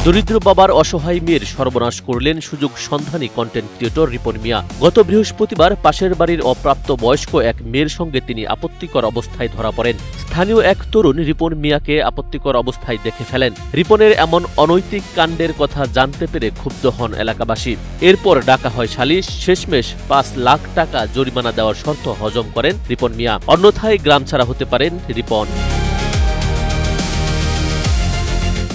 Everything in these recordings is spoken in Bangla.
দরিদ্র বাবার অসহায় মেয়ের সর্বনাশ করলেন সুযোগ সন্ধানী কন্টেন্ট ক্রিয়েটর রিপন মিয়া। গত বৃহস্পতিবার পাশের বাড়ির অপ্রাপ্ত বয়স্ক এক মেয়ের সঙ্গে তিনি আপত্তিকর অবস্থায় ধরা পড়েন। স্থানীয় এক তরুণ রিপন মিয়াকে আপত্তিকর অবস্থায় দেখে ফেলেন। রিপনের এমন অনৈতিক কাণ্ডের কথা জানতে পেরে ক্ষুব্ধ হন এলাকাবাসী। এরপর ডাকা হয় সালিশ। শেষমেশ ৫ লাখ টাকা জরিমানা দেওয়ার শর্ত হজম করেন রিপন মিয়া, অন্যথায় গ্রাম ছাড়া হতে পারেন রিপন।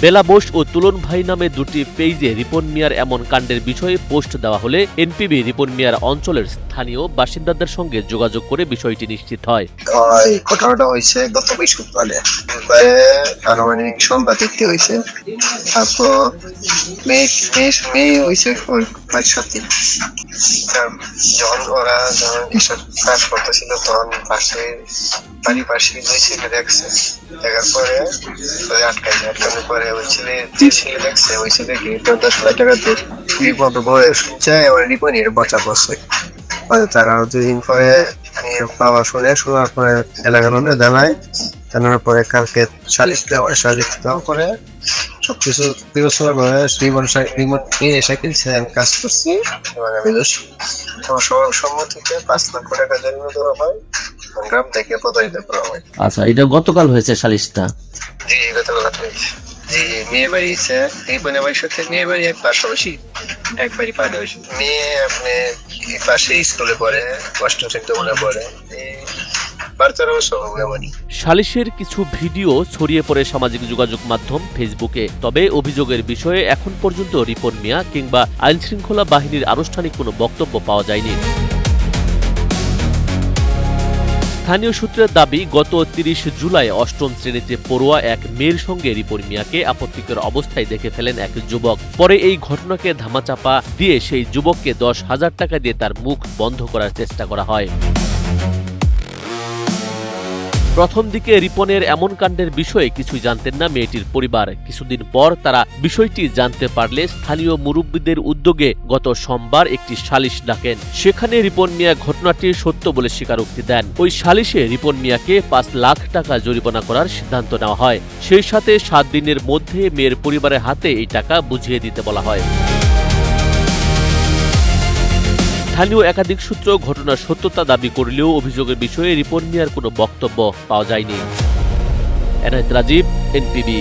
বেলা বোস ও তুলন ভাই নামে দুটি পেজে রিপন মিয়ার এমন কাণ্ডের বিষয়ে পোস্ট দেওয়া হলে এনপিবি রিপন মিয়ার অঞ্চলের স্থানীয় বাসিন্দাদের সঙ্গে যোগাযোগ করে বিষয়টি নিশ্চিত হয়। ঘটনাটা হয়েছে গত বৃহস্পতিবারে আনুমানিক সন্ধ্যা ৩টা হয়েছে। তারপর মেয়ে হয়েছে ৫-৭ দিন। যখন এসব কাজ করতেছিল তখন বাড়ির পাশে ২ ছেলে দেখছে। দেখার পরে আটকানোর পরে ওই ছেলে যে ছেলে দেখছে ওই ছেলেকে ১০ লাখ টাকা দিয়ে রিপন বয়স চায় আমার রিপনের বাঁচা বসে। তারা ২ দিন পরে বাবা শোনার পরে এলাকার মধ্যে জানার পরে কালকে সালিশ দেওয়া করে সবকিছু বিবেচনা করে কাজ করছি। আমার সর্বসম্মতিতে ৫ লক্ষ টাকা জরিমানা দেওয়া হয়, গ্রাম থেকে প্রতারিত করা হয়। আচ্ছা, এটা গতকাল হয়েছে সালিশটা? জি, গতকাল হয়েছে। জি, মেয়ে বাড়ি রিপনের বাড়ির সাথে মেয়ে বাড়ি এক পাশাপাশি, এক বাড়ি পাশাপাশি। মেয়ে আপনি পাশে স্কুলে পড়ে, ৮ম শ্রেণীতে মনে পড়ে। সালিশের কিছু ভিডিও ছড়িয়ে পড়ে সামাজিক যোগাযোগ মাধ্যম ফেসবুকে। তবে অভিযোগের বিষয়ে এখন পর্যন্ত রিপন মিয়া কিংবা আইনশৃঙ্খলা বাহিনীর আনুষ্ঠানিক কোনো বক্তব্য পাওয়া যায়নি। স্থানীয় সূত্রের দাবি, গত ৩০ জুলাই ৮ম শ্রেণীতে পড়ুয়া এক মেয়ের সঙ্গে রিপন মিয়াকে আপত্তিকর অবস্থায় দেখে ফেলেন এক যুবক। পরে এই ঘটনাকে ধামাচাপা দিয়ে সেই যুবককে ১০,০০০ টাকা দিয়ে তার মুখ বন্ধ করার চেষ্টা করা হয়। প্রথম দিকে রিপনের এমন কাণ্ডের বিষয়ে কিছুই জানতেন না মেয়েটির পরিবার। কিছুদিন পর তারা বিষয়টি জানতে পারলে স্থানীয় মুরব্বীদের উদ্যোগে গত সোমবার একটি সালিশ ডাকেন। সেখানে রিপন মিয়া ঘটনাটি সত্য বলে স্বীকারোক্তি দেন। ওই সালিশে রিপন মিয়াকে ৫ লাখ টাকা জরিমানা করার সিদ্ধান্ত নেওয়া হয়। সেই সাথে ৭ দিনের মধ্যে মেয়ের পরিবারের হাতে এই টাকা বুঝিয়ে দিতে বলা হয়। স্থানীয় একাধিক সূত্র ঘটনার সত্যতা দাবি করলেও অভিযোগের বিষয়ে রিপন মিয়ার কোনো বক্তব্য পাওয়া যায়নি। এনায়েত রাজীব, এনপিবি।